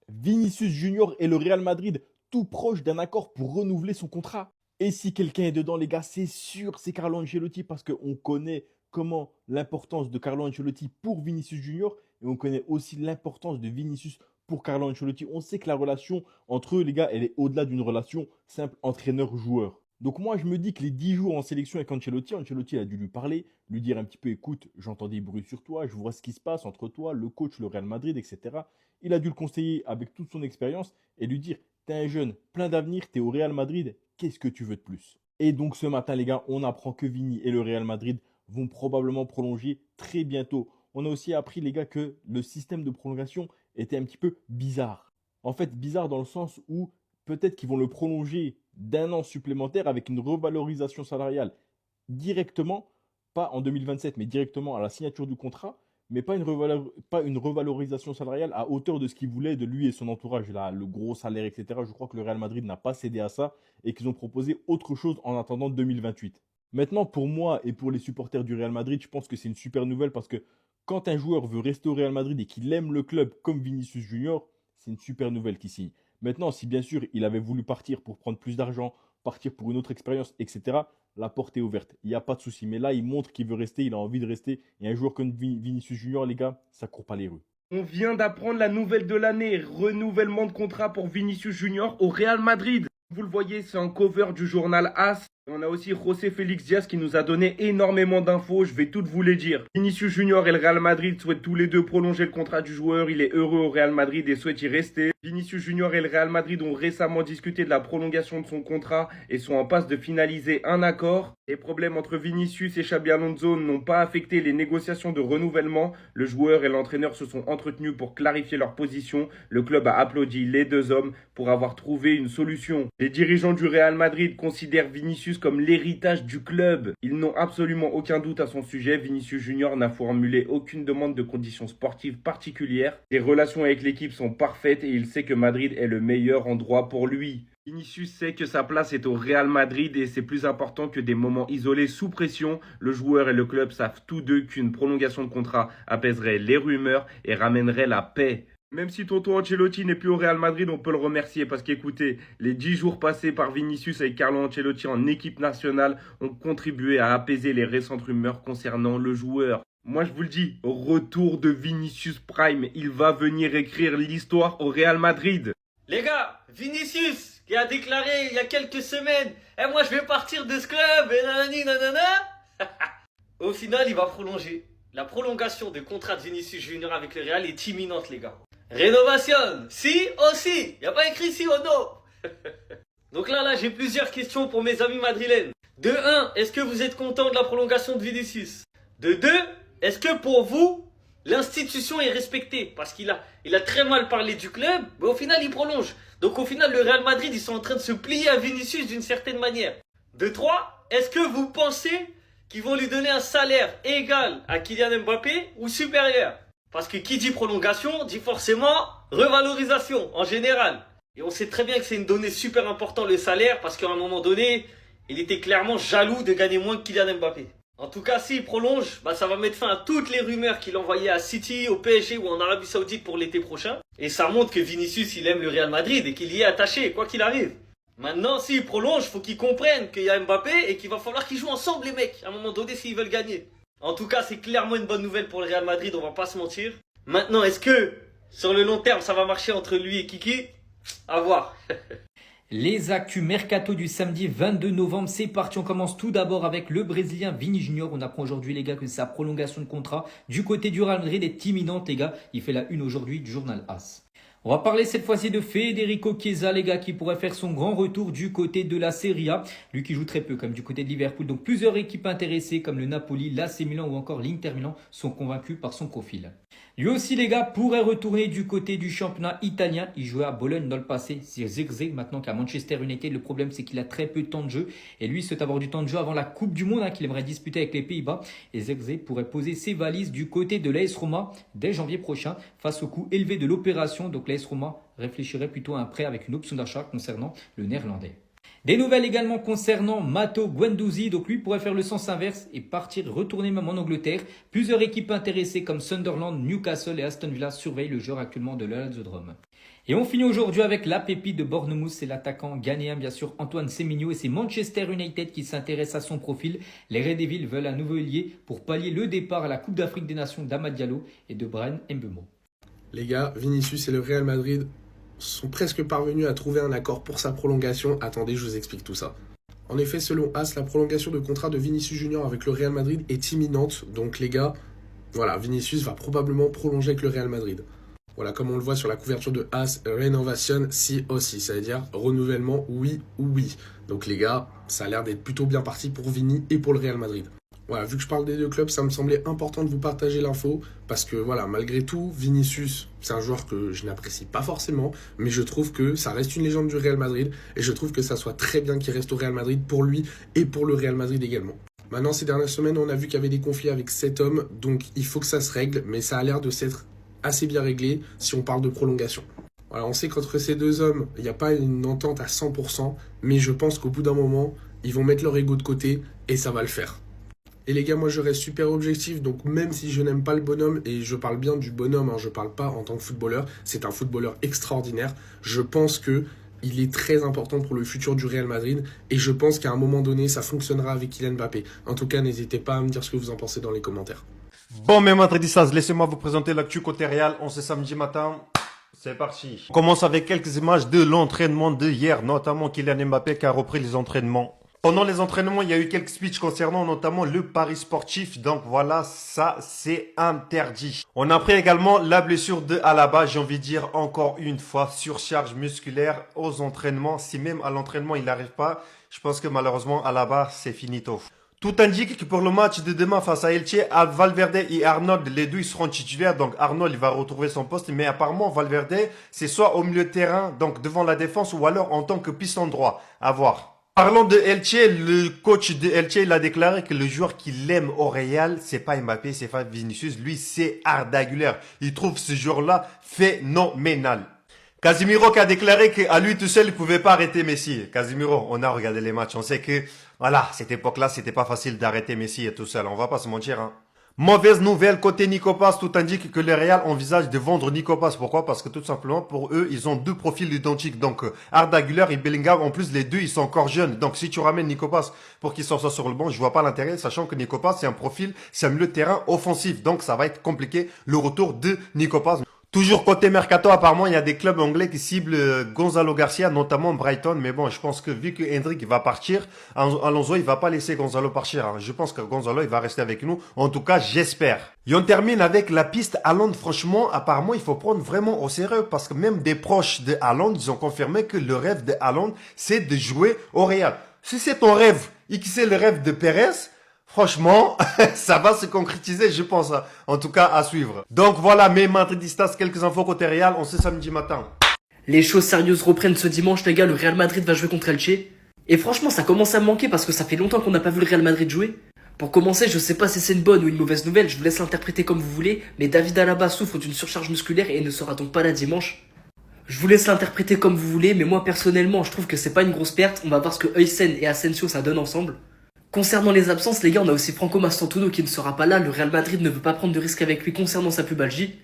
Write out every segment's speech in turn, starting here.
Vinicius Junior et le Real Madrid tout proche d'un accord pour renouveler son contrat. Et si quelqu'un est dedans, les gars, c'est sûr, c'est Carlo Ancelotti parce qu'on connaît comment l'importance de Carlo Ancelotti pour Vinicius Junior et on connaît aussi l'importance de Vinicius pour Carlo Ancelotti. On sait que la relation entre eux, les gars, elle est au-delà d'une relation simple entraîneur-joueur. Donc moi, je me dis que les 10 jours en sélection avec Ancelotti, Ancelotti a dû lui parler, lui dire un petit peu, écoute, j'entends des bruits sur toi, je vois ce qui se passe entre toi, le coach, le Real Madrid, etc. Il a dû le conseiller avec toute son expérience et lui dire, t'es un jeune plein d'avenir, t'es au Real Madrid, qu'est-ce que tu veux de plus? Et donc ce matin, les gars, on apprend que Vini et le Real Madrid vont probablement prolonger très bientôt. On a aussi appris, les gars, que le système de prolongation était un petit peu bizarre. En fait, bizarre dans le sens où peut-être qu'ils vont le prolonger d'un an supplémentaire avec une revalorisation salariale directement, pas en 2027, mais directement à la signature du contrat, mais pas une revalorisation salariale à hauteur de ce qu'il voulait de lui et son entourage, là, le gros salaire, etc. Je crois que le Real Madrid n'a pas cédé à ça et qu'ils ont proposé autre chose en attendant 2028. Maintenant, pour moi et pour les supporters du Real Madrid, je pense que c'est une super nouvelle parce que quand un joueur veut rester au Real Madrid et qu'il aime le club comme Vinicius Junior, c'est une super nouvelle qui signe. Maintenant, si bien sûr il avait voulu partir pour prendre plus d'argent, partir pour une autre expérience, etc., la porte est ouverte. Il n'y a pas de souci. Mais là, il montre qu'il veut rester, il a envie de rester. Et un joueur comme Vinicius Junior, les gars, ça court pas les rues. On vient d'apprendre la nouvelle de l'année, renouvellement de contrat pour Vinicius Junior au Real Madrid. Vous le voyez, c'est un cover du journal AS. On a aussi José Félix Diaz qui nous a donné énormément d'infos, je vais toutes vous les dire. Vinicius Junior et le Real Madrid souhaitent tous les deux prolonger le contrat du joueur, il est heureux au Real Madrid et souhaite y rester. Vinicius Junior et le Real Madrid ont récemment discuté de la prolongation de son contrat et sont en passe de finaliser un accord. Les problèmes entre Vinicius et Xabi Alonso n'ont pas affecté les négociations de renouvellement. Le joueur et l'entraîneur se sont entretenus pour clarifier leur position. Le club a applaudi les deux hommes pour avoir trouvé une solution. Les dirigeants du Real Madrid considèrent Vinicius comme l'héritage du club. Ils n'ont absolument aucun doute à son sujet. Vinicius Junior n'a formulé aucune demande de conditions sportives particulières. Ses relations avec l'équipe sont parfaites et il sait que Madrid est le meilleur endroit pour lui. Vinicius sait que sa place est au Real Madrid et c'est plus important que des moments isolés sous pression. Le joueur et le club savent tous deux qu'une prolongation de contrat apaiserait les rumeurs et ramènerait la paix. Même si Tonton Ancelotti n'est plus au Real Madrid, on peut le remercier parce qu'écoutez, les 10 jours passés par Vinicius avec Carlo Ancelotti en équipe nationale ont contribué à apaiser les récentes rumeurs concernant le joueur. Moi je vous le dis, retour de Vinicius Prime, il va venir écrire l'histoire au Real Madrid. Les gars, Vinicius, qui a déclaré il y a quelques semaines, moi je vais partir de ce club, et nanani nanana. Au final, il va prolonger. La prolongation du contrat de Vinicius Junior avec le Real est imminente, les gars. Rénovation, si aussi. Il n'y a pas écrit si ou non. Donc là, j'ai plusieurs questions pour mes amis madrilènes. De 1, est-ce que vous êtes content de la prolongation de Vinicius? De 2, est-ce que pour vous, l'institution est respectée? Parce qu'il a très mal parlé du club, mais au final, il prolonge. Donc au final, le Real Madrid, ils sont en train de se plier à Vinicius d'une certaine manière. De 3, est-ce que vous pensez qu'ils vont lui donner un salaire égal à Kylian Mbappé ou supérieur? Parce que qui dit prolongation, dit forcément revalorisation en général. Et on sait très bien que c'est une donnée super importante le salaire, parce qu'à un moment donné, il était clairement jaloux de gagner moins que Kylian Mbappé. En tout cas, s'il prolonge, ça va mettre fin à toutes les rumeurs qu'il envoyait à City, au PSG ou en Arabie Saoudite pour l'été prochain. Et ça montre que Vinicius, il aime le Real Madrid et qu'il y est attaché, quoi qu'il arrive. Maintenant, s'il prolonge, faut qu'ils comprennent qu'il y a Mbappé et qu'il va falloir qu'ils jouent ensemble, les mecs, à un moment donné, s'ils veulent gagner. En tout cas, c'est clairement une bonne nouvelle pour le Real Madrid, on va pas se mentir. Maintenant, est-ce que, sur le long terme, ça va marcher entre lui et Kiki? À voir. Les actus mercato du samedi 22 novembre, c'est parti. On commence tout d'abord avec le Brésilien Vini Junior. On apprend aujourd'hui, les gars, que sa prolongation de contrat du côté du Real Madrid est imminente, les gars. Il fait la une aujourd'hui du journal AS. On va parler cette fois-ci de Federico Chiesa, les gars, qui pourrait faire son grand retour du côté de la Serie A. Lui qui joue très peu, comme du côté de Liverpool. Donc plusieurs équipes intéressées, comme le Napoli, l'AC Milan ou encore l'Inter Milan, sont convaincus par son profil. Lui aussi, les gars, pourrait retourner du côté du championnat italien. Il jouait à Bologne dans le passé. C'est Zirkzee maintenant qu'à Manchester United. Le problème, c'est qu'il a très peu de temps de jeu. Et lui, il souhaite avoir du temps de jeu avant la Coupe du Monde qu'il aimerait disputer avec les Pays-Bas. Et Zirkzee pourrait poser ses valises du côté de l'AS Roma dès janvier prochain face au coût élevé de l'opération. Donc l'AS Roma réfléchirait plutôt à un prêt avec une option d'achat concernant le Néerlandais. Des nouvelles également concernant Matteo Guendouzi, donc lui pourrait faire le sens inverse et retourner même en Angleterre. Plusieurs équipes intéressées comme Sunderland, Newcastle et Aston Villa surveillent le joueur actuellement de l'Azzurrum. Et on finit aujourd'hui avec la pépite de Bournemouth, c'est l'attaquant ghanéen bien sûr Antoine Semenyo et c'est Manchester United qui s'intéresse à son profil. Les Red Devils veulent un nouveau ailier pour pallier le départ à la Coupe d'Afrique des Nations d'Amad Diallo et de Bryan Mbeumo. Les gars, Vinicius et le Real Madrid sont presque parvenus à trouver un accord pour sa prolongation. Attendez, je vous explique tout ça. En effet, selon AS, la prolongation de contrat de Vinicius Junior avec le Real Madrid est imminente. Donc les gars, voilà, Vinicius va probablement prolonger avec le Real Madrid. Voilà, comme on le voit sur la couverture de AS, Renovation si aussi, ça veut dire renouvellement oui ou oui. Donc les gars, ça a l'air d'être plutôt bien parti pour Vini et pour le Real Madrid. Voilà, vu que je parle des deux clubs, ça me semblait important de vous partager l'info parce que voilà, malgré tout, Vinicius, c'est un joueur que je n'apprécie pas forcément, mais je trouve que ça reste une légende du Real Madrid et je trouve que ça soit très bien qu'il reste au Real Madrid pour lui et pour le Real Madrid également. Maintenant, ces dernières semaines, on a vu qu'il y avait des conflits avec 7 hommes, donc il faut que ça se règle, mais ça a l'air de s'être assez bien réglé si on parle de prolongation. Voilà, on sait qu'entre ces deux hommes, il n'y a pas une entente à 100%, mais je pense qu'au bout d'un moment, ils vont mettre leur ego de côté et ça va le faire. Et les gars, moi je reste super objectif, donc même si je n'aime pas le bonhomme, et je parle bien du bonhomme, je parle pas en tant que footballeur, c'est un footballeur extraordinaire, je pense que il est très important pour le futur du Real Madrid, et je pense qu'à un moment donné, ça fonctionnera avec Kylian Mbappé. En tout cas, n'hésitez pas à me dire ce que vous en pensez dans les commentaires. Bon, mes madridistas, laissez-moi vous présenter l'actu côté Real. On sait samedi matin. C'est parti. On commence avec quelques images de l'entraînement de hier, notamment Kylian Mbappé qui a repris les entraînements. Pendant les entraînements, il y a eu quelques speeches concernant notamment le pari sportif. Donc voilà, ça c'est interdit. On a appris également la blessure de Alaba. J'ai envie de dire encore une fois, surcharge musculaire aux entraînements. Si même à l'entraînement il n'arrive pas, je pense que malheureusement Alaba c'est finito. Tout indique que pour le match de demain face à Elche, Valverde et Arnold, les deux ils seront titulaires. Donc Arnold il va retrouver son poste. Mais apparemment Valverde c'est soit au milieu de terrain, donc devant la défense, ou alors en tant que piston droit. À voir. Parlons de Elche, le coach de Elche, il a déclaré que le joueur qu'il aime au Real, c'est pas Mbappé, c'est pas Vinicius, lui c'est Arda Güler. Il trouve ce joueur-là phénoménal. Casemiro qui a déclaré qu'à lui tout seul, il pouvait pas arrêter Messi. Casemiro, on a regardé les matchs, on sait que, voilà, cette époque-là, c'était pas facile d'arrêter Messi tout seul, on va pas se mentir, hein. Mauvaise nouvelle côté Nico Paz, tout indique que le Real envisage de vendre Nico Paz. Pourquoi? Parce que tout simplement, pour eux, ils ont deux profils identiques. Donc, Arda Güler et Bellingham, en plus, les deux, ils sont encore jeunes. Donc, si tu ramènes Nico Paz pour qu'il s'en soit sur le banc, je vois pas l'intérêt, sachant que Nico Paz, c'est un profil, c'est un milieu de terrain offensif. Donc, ça va être compliqué, le retour de Nico Paz. Toujours côté Mercato, apparemment, il y a des clubs anglais qui ciblent Gonzalo Garcia, notamment Brighton. Mais bon, je pense que vu que Hendrick va partir, Alonso, il va pas laisser Gonzalo partir, hein. Je pense que Gonzalo, il va rester avec nous. En tout cas, j'espère. Et on termine avec la piste Haaland. Franchement, apparemment, il faut prendre vraiment au sérieux parce que même des proches de Haaland, ils ont confirmé que le rêve de Haaland, c'est de jouer au Real. Si c'est ton rêve et que c'est le rêve de Perez, franchement, ça va se concrétiser, je pense. En tout cas, à suivre. Donc voilà, mes madridistas, quelques infos côté Real. On sait samedi matin. Les choses sérieuses reprennent ce dimanche, les gars. Le Real Madrid va jouer contre Elche. Et franchement, ça commence à me manquer parce que ça fait longtemps qu'on n'a pas vu le Real Madrid jouer. Pour commencer, je sais pas si c'est une bonne ou une mauvaise nouvelle, je vous laisse l'interpréter comme vous voulez, mais David Alaba souffre d'une surcharge musculaire et ne sera donc pas là dimanche. Je vous laisse l'interpréter comme vous voulez, mais moi personnellement, je trouve que c'est pas une grosse perte. On va voir ce que Heusen et Asensio ça donne ensemble. Concernant les absences, les gars, on a aussi Franco Mastantuono qui ne sera pas là. Le Real Madrid ne veut pas prendre de risque avec lui concernant sa pubalgie.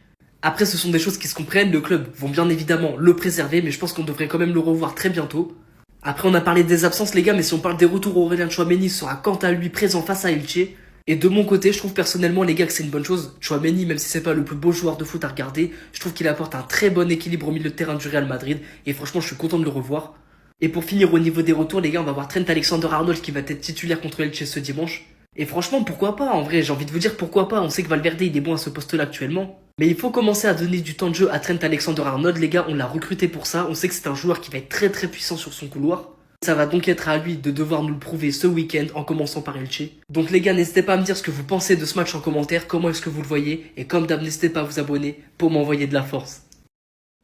Après, ce sont des choses qui se comprennent. Le club vont bien évidemment le préserver, mais je pense qu'on devrait quand même le revoir très bientôt. Après, on a parlé des absences, les gars, mais si on parle des retours, Aurélien Tchouaméni sera quant à lui présent face à Elche. Et de mon côté, je trouve personnellement, les gars, que c'est une bonne chose. Tchouaméni, même si c'est pas le plus beau joueur de foot à regarder, je trouve qu'il apporte un très bon équilibre au milieu de terrain du Real Madrid. Et franchement, je suis content de le revoir. Et pour finir au niveau des retours, les gars, on va voir Trent Alexander-Arnold qui va être titulaire contre Elche ce dimanche. Et franchement, pourquoi pas? En vrai, j'ai envie de vous dire pourquoi pas. On sait que Valverde, il est bon à ce poste-là actuellement. Mais il faut commencer à donner du temps de jeu à Trent Alexander-Arnold, les gars. On l'a recruté pour ça. On sait que c'est un joueur qui va être très très puissant sur son couloir. Ça va donc être à lui de devoir nous le prouver ce week-end en commençant par Elche. Donc les gars, n'hésitez pas à me dire ce que vous pensez de ce match en commentaire, comment est-ce que vous le voyez. Et comme d'hab, n'hésitez pas à vous abonner pour m'envoyer de la force.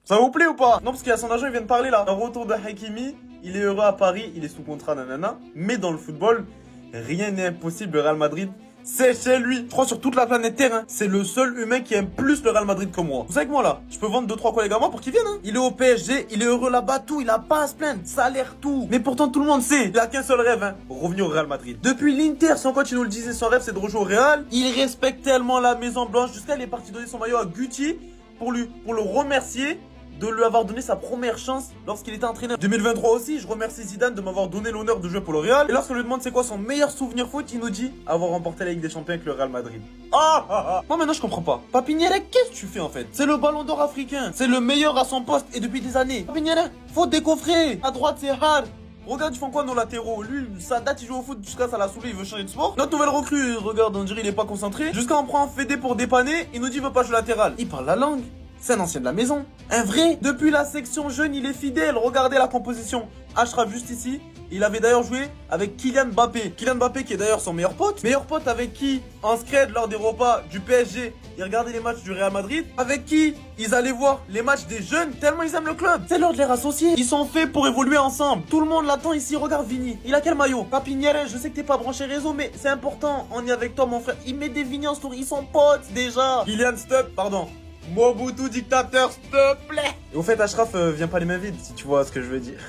Ça vous plaît ou pas? Non, parce qu'il y a son agent, il vient de parler là. Un retour de Hakimi, il est heureux à Paris, il est sous contrat, nanana. Mais dans le football, rien n'est impossible. Le Real Madrid c'est chez lui. Je crois sur toute la planète Terre, hein, c'est le seul humain qui aime plus le Real Madrid que moi. Vous savez que moi là, je peux vendre 2-3 collègues à moi pour qu'ils viennent. Hein. Il est au PSG, il est heureux là-bas, tout, il a pas à se plaindre, salaire, tout. Mais pourtant tout le monde sait, il a qu'un seul rêve, hein, revenir au Real Madrid. Depuis l'Inter, son coach il nous le disait, son rêve c'est de rejouer au Real. Il respecte tellement la Maison Blanche, jusqu'à il est parti donner son maillot à Guti pour le remercier de lui avoir donné sa première chance lorsqu'il était entraîneur. 2023 aussi, je remercie Zidane de m'avoir donné l'honneur de jouer pour le Real. Et lorsqu'on lui demande c'est quoi son meilleur souvenir foot, il nous dit avoir remporté la Ligue des Champions avec le Real Madrid. Moi maintenant je comprends pas. Papiniere, qu'est-ce que tu fais en fait? C'est le ballon d'or africain, c'est le meilleur à son poste et depuis des années. Papiniere, faut décoffrer. À droite c'est hard. Regarde, ils font quoi nos latéraux? Lui, ça date, il joue au foot jusqu'à ça l'a saoulé, il veut changer de sport. Notre nouvelle recrue, regarde, on dirait il est pas concentré. Jusqu'à on prend un Fédé pour dépanner, il nous dit il veut pas jouer latéral. Il parle la langue. C'est un ancien de la maison. Un vrai. Depuis la section jeune, il est fidèle. Regardez la composition. Ashraf juste ici. Il avait d'ailleurs joué avec Kylian Mbappé. Kylian Mbappé qui est d'ailleurs son meilleur pote. Meilleur pote avec qui, en scred lors des repas du PSG, ils regardaient les matchs du Real Madrid. Avec qui ils allaient voir les matchs des jeunes tellement ils aiment le club. C'est l'heure de les rassocier. Ils sont faits pour évoluer ensemble. Tout le monde l'attend ici. Regarde Vini. Il a quel maillot? Papiniere, je sais que t'es pas branché réseau, mais c'est important. On est avec toi mon frère. Il met des Vini en story. Ils sont potes déjà. Kylian Stubb, pardon. Mobutu dictateur, s'il te plaît. Et au fait, Ashraf, viens pas les mains vides, si tu vois ce que je veux dire.